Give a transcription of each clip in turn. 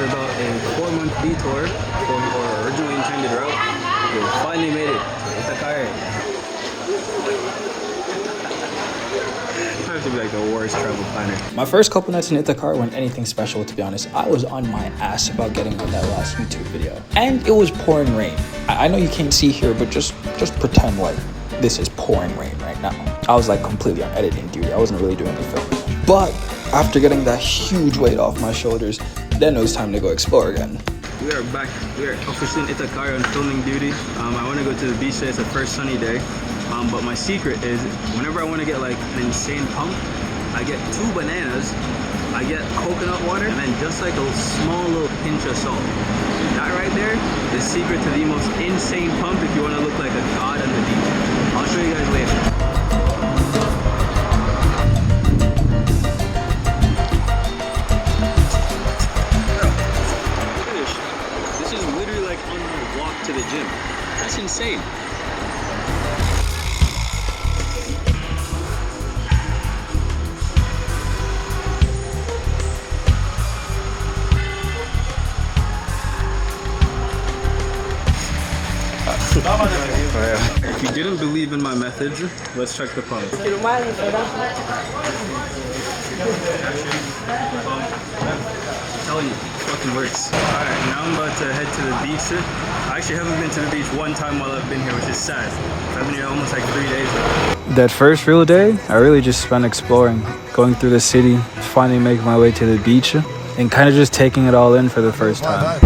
after about a 4-month detour from our originally intended route, we finally made it to Itacare. I have to be like the worst travel planner. My first couple nights in Itacare weren't anything special, to be honest. I was on my ass about getting on that last YouTube video. And it was pouring rain. I know you can't see here, but just pretend like this is pouring rain right now. I was like completely on editing duty. I wasn't really doing the filming. But after getting that huge weight off my shoulders, then it was time to go explore again. We are back. We are officially in Itacare on filming duty. I want to go to the beach today. It's the first sunny day. But my secret is whenever I want to get like an insane pump, I get 2 bananas, I get coconut water, and then just like a small little pinch of salt. That right there is the secret to the most insane pump if you want to look like a god on the beach. I'll show you guys later. This is literally like on my walk to the gym. That's insane. If you didn't believe in my methods, let's check the pump. I'm telling you, it fucking works. Alright, now I'm about to head to the beach. I actually haven't been to the beach one time while I've been here, which is sad. I've been here almost like 3 days now. That first real day, I really just spent exploring, going through the city, finally making my way to the beach, and kind of just taking it all in for the first time.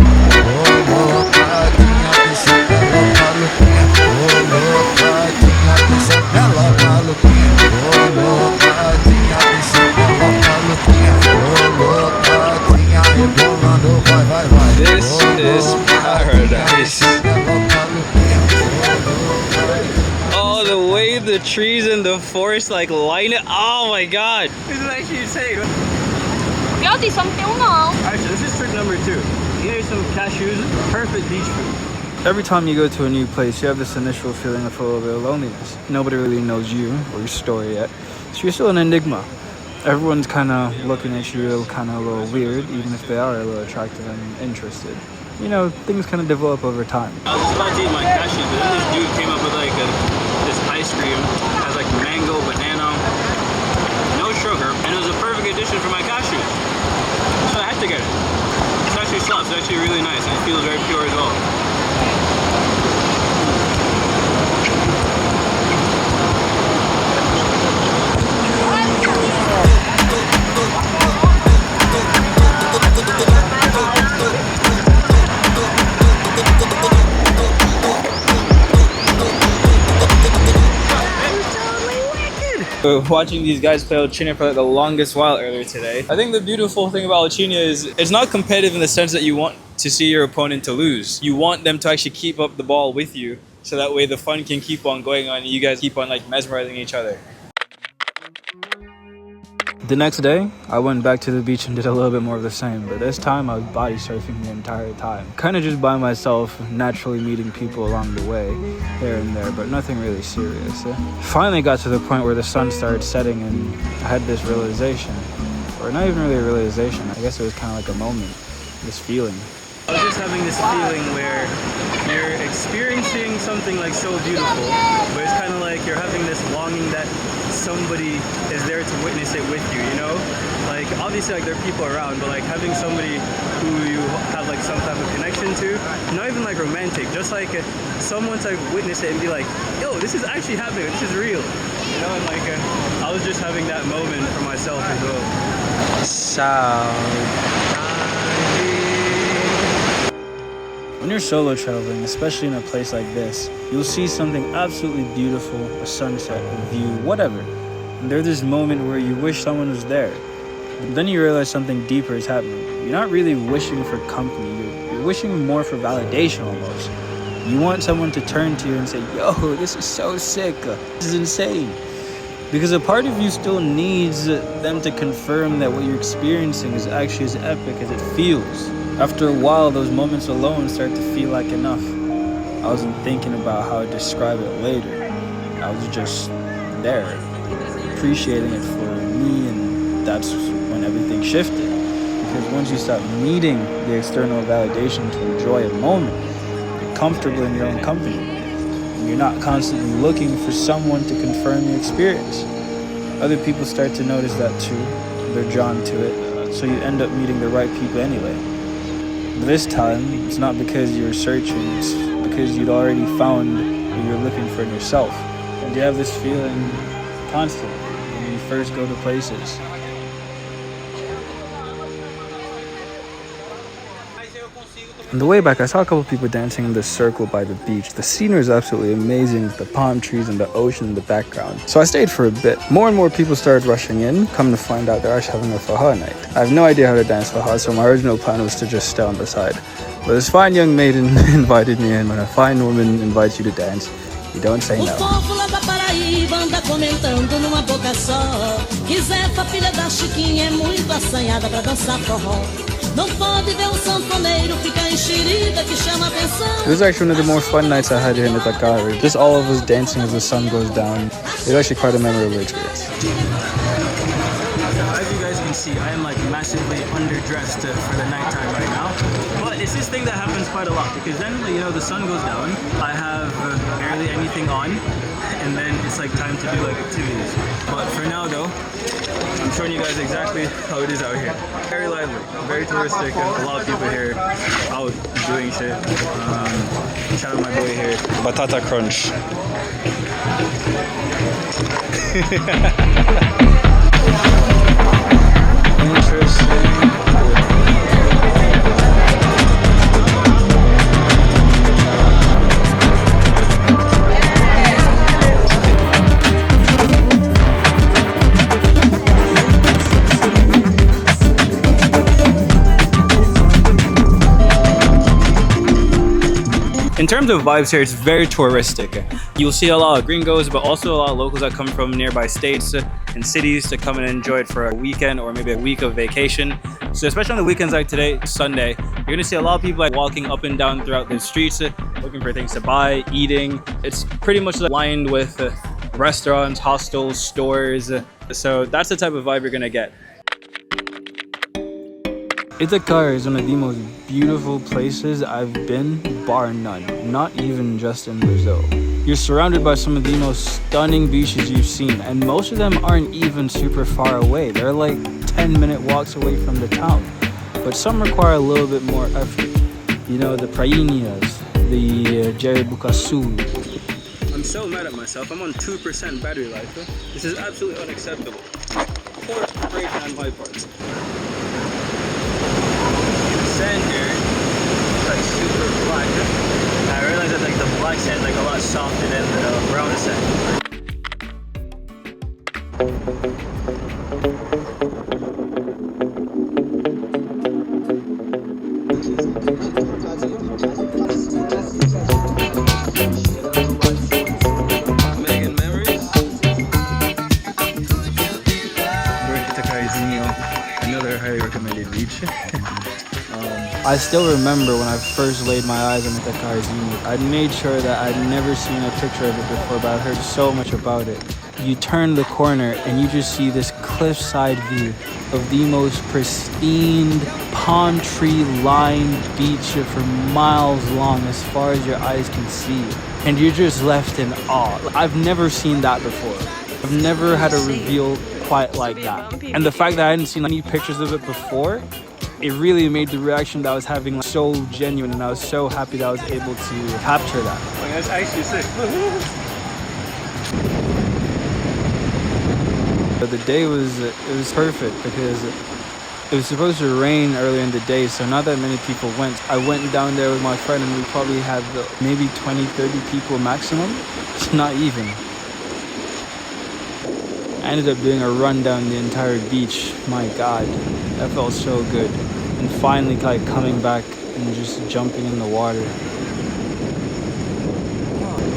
This is paradise. Oh, the way the trees and the forest like line it. Oh my god. This is actually insane. Alright, so this is trick number 2. Here's some cashews, perfect beach food. Every time you go to a new place, you have this initial feeling of a little bit of loneliness. Nobody really knows you or your story yet, so you're still an enigma. Everyone's kind of looking at you kind of a little weird, even if they are a little attractive and interested. You know, things kind of develop over time. I was about to eat my cashews, but then this dude came up with like this ice cream. It has like mango, banana, no sugar, and it was a perfect addition for my cashews. So I had to get it. It's actually soft, it's actually really nice, and it feels very pure as well. Watching these guys play Alchina for like the longest while earlier today. I think the beautiful thing about Alchina is it's not competitive in the sense that you want to see your opponent to lose. You want them to actually keep up the ball with you, so that way the fun can keep on going on and you guys keep on like mesmerizing each other. The next day, I went back to the beach and did a little bit more of the same, but this time I was body surfing the entire time. Kind of just by myself, naturally meeting people along the way, here and there, but nothing really serious. Finally got to the point where the sun started setting and I had this realization, or not even really a realization, I guess it was kind of like a moment, this feeling. I was just having this feeling where you're experiencing something like so beautiful, but it's kind of like you're having this longing that somebody is there to witness it with you, you know? Like, obviously, like, there are people around, but like having somebody who you have like some type of connection to, not even like romantic, just like someone to witness it and be like, yo, this is actually happening, this is real, you know? And like, I was just having that moment for myself as well. When you're solo traveling, especially in a place like this, you'll see something absolutely beautiful, a sunset, a view, whatever. And there's this moment where you wish someone was there. But then you realize something deeper is happening. You're not really wishing for company, you're wishing more for validation almost. You want someone to turn to you and say, yo, this is so sick, this is insane. Because a part of you still needs them to confirm that what you're experiencing is actually as epic as it feels. After a while, those moments alone start to feel like enough. I wasn't thinking about how I'd describe it later. I was just there, appreciating it for me, and that's when everything shifted. because once you stop needing the external validation to enjoy a moment, you're comfortable in your own company. And you're not constantly looking for someone to confirm your experience. Other people start to notice that too. They're drawn to it. So you end up meeting the right people anyway. This time, it's not because you were searching, it's because you'd already found what you're looking for in yourself. And you have this feeling constantly when you first go to places. On the way back, I saw a couple of people dancing in this circle by the beach. The scenery is absolutely amazing with the palm trees and the ocean in the background. So I stayed for a bit. More and more people started rushing in. Come to find out they're actually having a faja night. I have no idea how to dance faja, so my original plan was to just stay on the side. But this fine young maiden invited me in. When a fine woman invites you to dance, you don't say no. It was actually one of the more fun nights I had here in Itacare. Just all of us dancing as the sun goes down. It was actually quite a memorable experience. As you guys can see, I am like massively underdressed for the nighttime right now. But it's this thing that happens quite a lot because then, you know, the sun goes down. I have barely anything on, and then it's like time to do like activities. But for now though, I'm showing you guys exactly how it is out here. Very lively, very touristic, a lot of people here out doing shit. Shout out my boy here, Batata Crunch. Interesting. In terms of vibes here, it's very touristic. You'll see a lot of gringos, but also a lot of locals that come from nearby states and cities to come and enjoy it for a weekend or maybe a week of vacation. So especially on the weekends like today, Sunday, you're gonna see a lot of people like walking up and down throughout the streets, looking for things to buy, eating. It's pretty much lined with restaurants, hostels, stores. So that's the type of vibe you're gonna get. Itacare is one of the most beautiful places I've been, bar none. Not even just in Brazil. You're surrounded by some of the most stunning beaches you've seen, and most of them aren't even super far away. They're like 10-minute walks away from the town. But some require a little bit more effort. You know, the Prainhas, the Jeribucaçu. I'm so mad at myself. I'm on 2% battery life. This is absolutely unacceptable. Poor preparation on my part. Sand here is like super black. And I realized that like the black sand is like a lot softer than the brown sand. Making memories. We're at Itacarezinho, another highly recommended beach. I still remember when I first laid my eyes on Itacarezinho. I made sure that I'd never seen a picture of it before, but I heard so much about it. You turn the corner and you just see this cliffside view of the most pristine, palm tree lined beach for miles long as far as your eyes can see. And you're just left in awe. I've never seen that before. I've never had a reveal quite like that. And the fact that I hadn't seen any pictures of it before, it really made the reaction that I was having so genuine, and I was so happy that I was able to capture that. Like, that's actually sick. But the day was perfect because it was supposed to rain earlier in the day, so not that many people went. I went down there with my friend and we probably had maybe 20, 30 people maximum. It's not even. I ended up doing a run down the entire beach. My God, that felt so good. And finally like coming back and just jumping in the water.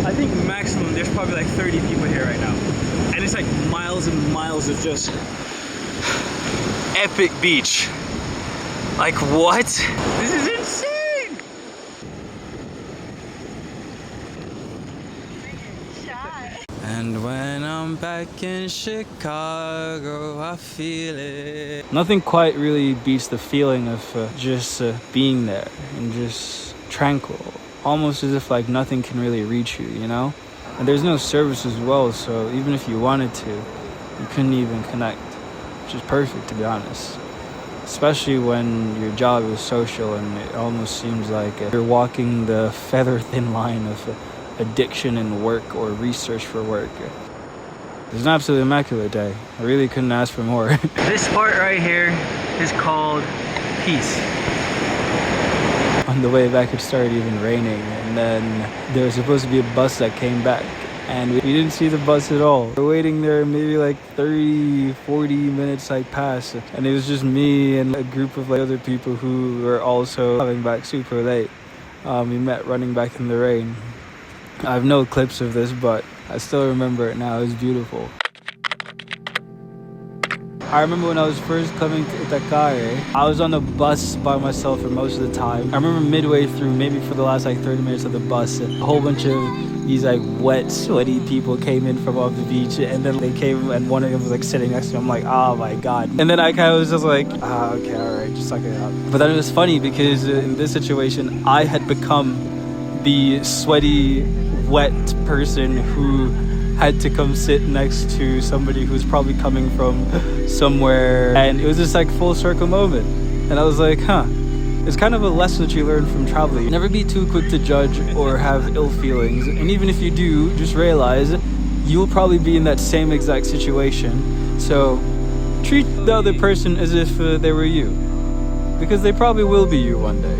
I think maximum there's probably like 30 people here right now. And it's like miles and miles of just epic beach. Like what? This is insane! And when I'm back in Chicago, I feel it. Nothing quite really beats the feeling of just being there and just tranquil. Almost as if like nothing can really reach you, you know? And there's no service as well, so even if you wanted to, you couldn't even connect, which is perfect, to be honest. Especially when your job is social and it almost seems like you're walking the feather-thin line of addiction and work or research for work. It was an absolutely immaculate day. I really couldn't ask for more. This part right here is called peace. On the way back, it started even raining, and then there was supposed to be a bus that came back, and we didn't see the bus at all. We're waiting there, maybe like 30, 40 minutes like passed, and it was just me and a group of like other people who were also coming back super late. We met running back in the rain. I have no clips of this, but I still remember it now. It was beautiful. I remember when I was first coming to Itacare, I was on the bus by myself for most of the time. I remember midway through, maybe for the last like 30 minutes of the bus, a whole bunch of these like wet, sweaty people came in from off the beach, and then they came and one of them was like sitting next to me. I'm like, oh my God. And then I kind of was just like, okay, all right, just suck it up. But then it was funny because in this situation, I had become the sweaty, wet person who had to come sit next to somebody who was probably coming from somewhere, and it was just like full circle moment. And I was like, it's kind of a lesson that you learn from traveling. Never be too quick to judge or have ill feelings, and even if you do, just realize you'll probably be in that same exact situation. So treat the other person as if they were you, because they probably will be you one day.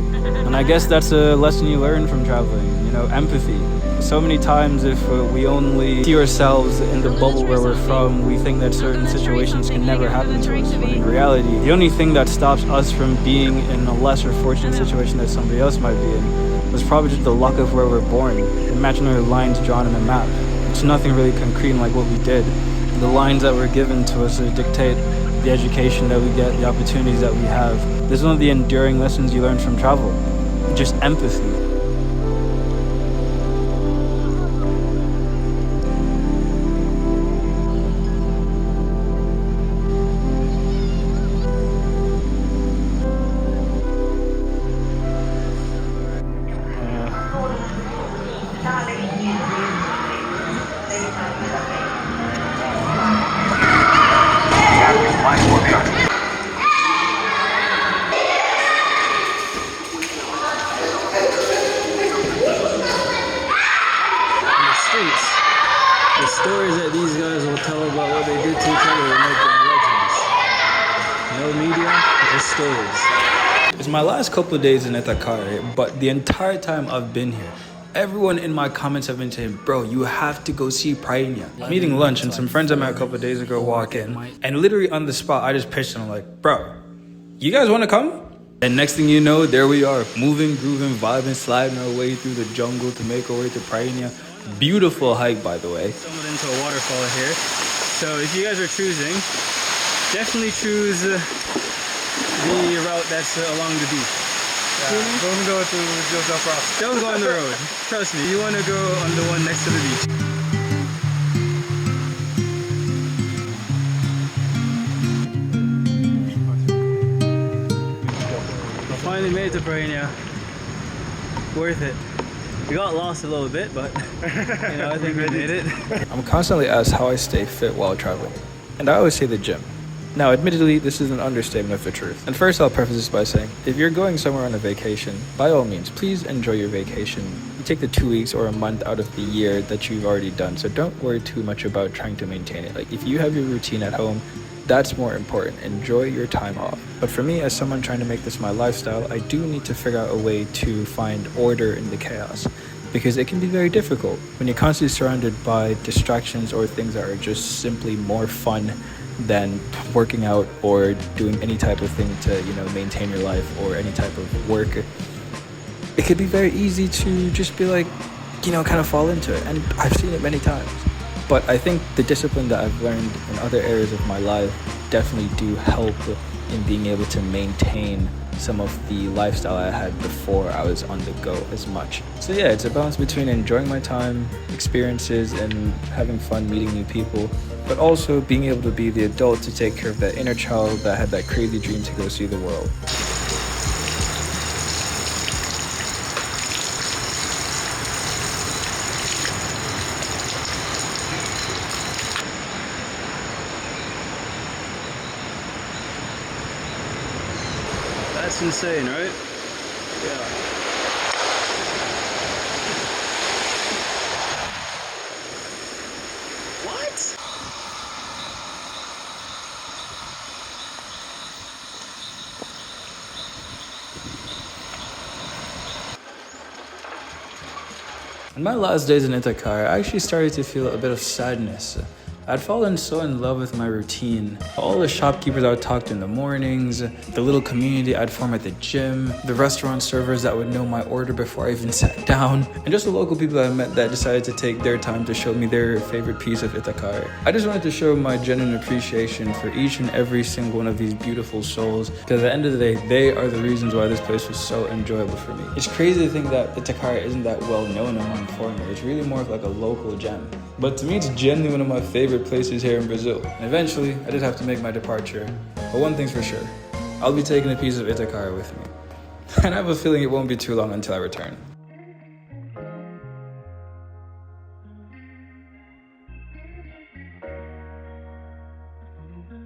And I guess that's a lesson you learn from traveling, you know, empathy. So many times if we only see ourselves in the bubble where we're from, we think that certain situations can never happen to us, when in reality, the only thing that stops us from being in a lesser fortunate situation that somebody else might be in was probably just the luck of where we're born. Imaginary lines drawn in a map. It's nothing really concrete like what we did. The lines that were given to us dictate the education that we get, the opportunities that we have. This is one of the enduring lessons you learn from travel. Just empathy. The stories that these guys will tell about what they did to each other will make them legends. No media, just stories. It's my last couple of days in Itacare, but the entire time I've been here, everyone in my comments have been saying, bro, you have to go see Prainha. I'm eating lunch and some friends I met a couple of days ago walk in, and literally on the spot, I just pitched them, I'm like, bro, you guys want to come? And next thing you know, there we are, moving, grooving, vibing, sliding our way through the jungle to make our way to Prainha. Beautiful hike, by the way. Stumbled into a waterfall here. So if you guys are choosing, definitely choose the route that's along the beach. Don't go to Jojo Cross. Don't go on the road. Trust me, you want to go on the one next to the beach. I finally made it to Prainha. Worth it. We got lost a little bit, but you know, I think we made it. I'm constantly asked how I stay fit while traveling, and I always say the gym. Now, admittedly, this is an understatement of the truth. And first, I'll preface this by saying, if you're going somewhere on a vacation, by all means, please enjoy your vacation. You take the 2 weeks or a month out of the year that you've already done, so don't worry too much about trying to maintain it. Like, if you have your routine at home, that's more important. Enjoy your time off. But for me, as someone trying to make this my lifestyle, I do need to figure out a way to find order in the chaos, because it can be very difficult when you're constantly surrounded by distractions or things that are just simply more fun than working out or doing any type of thing to, you know, maintain your life or any type of work. It could be very easy to just be like, you know, kind of fall into it. And I've seen it many times. But I think the discipline that I've learned in other areas of my life definitely do help in being able to maintain some of the lifestyle I had before I was on the go as much. So yeah, it's a balance between enjoying my time, experiences, and having fun meeting new people, but also being able to be the adult to take care of that inner child that had that crazy dream to go see the world. That's insane, right? Yeah. What? In my last days in Itacare, I actually started to feel a bit of sadness. I'd fallen so in love with my routine. All the shopkeepers I would talk to in the mornings, the little community I'd form at the gym, the restaurant servers that would know my order before I even sat down, and just the local people I met that decided to take their time to show me their favorite piece of Itacare. I just wanted to show my genuine appreciation for each and every single one of these beautiful souls, because at the end of the day, they are the reasons why this place was so enjoyable for me. It's crazy to think that Itacare isn't that well known among foreigners. It's really more of like a local gem. But to me, it's genuinely one of my favorite places here in Brazil. And eventually, I did have to make my departure. But one thing's for sure, I'll be taking a piece of Itacare with me. And I have a feeling it won't be too long until I return.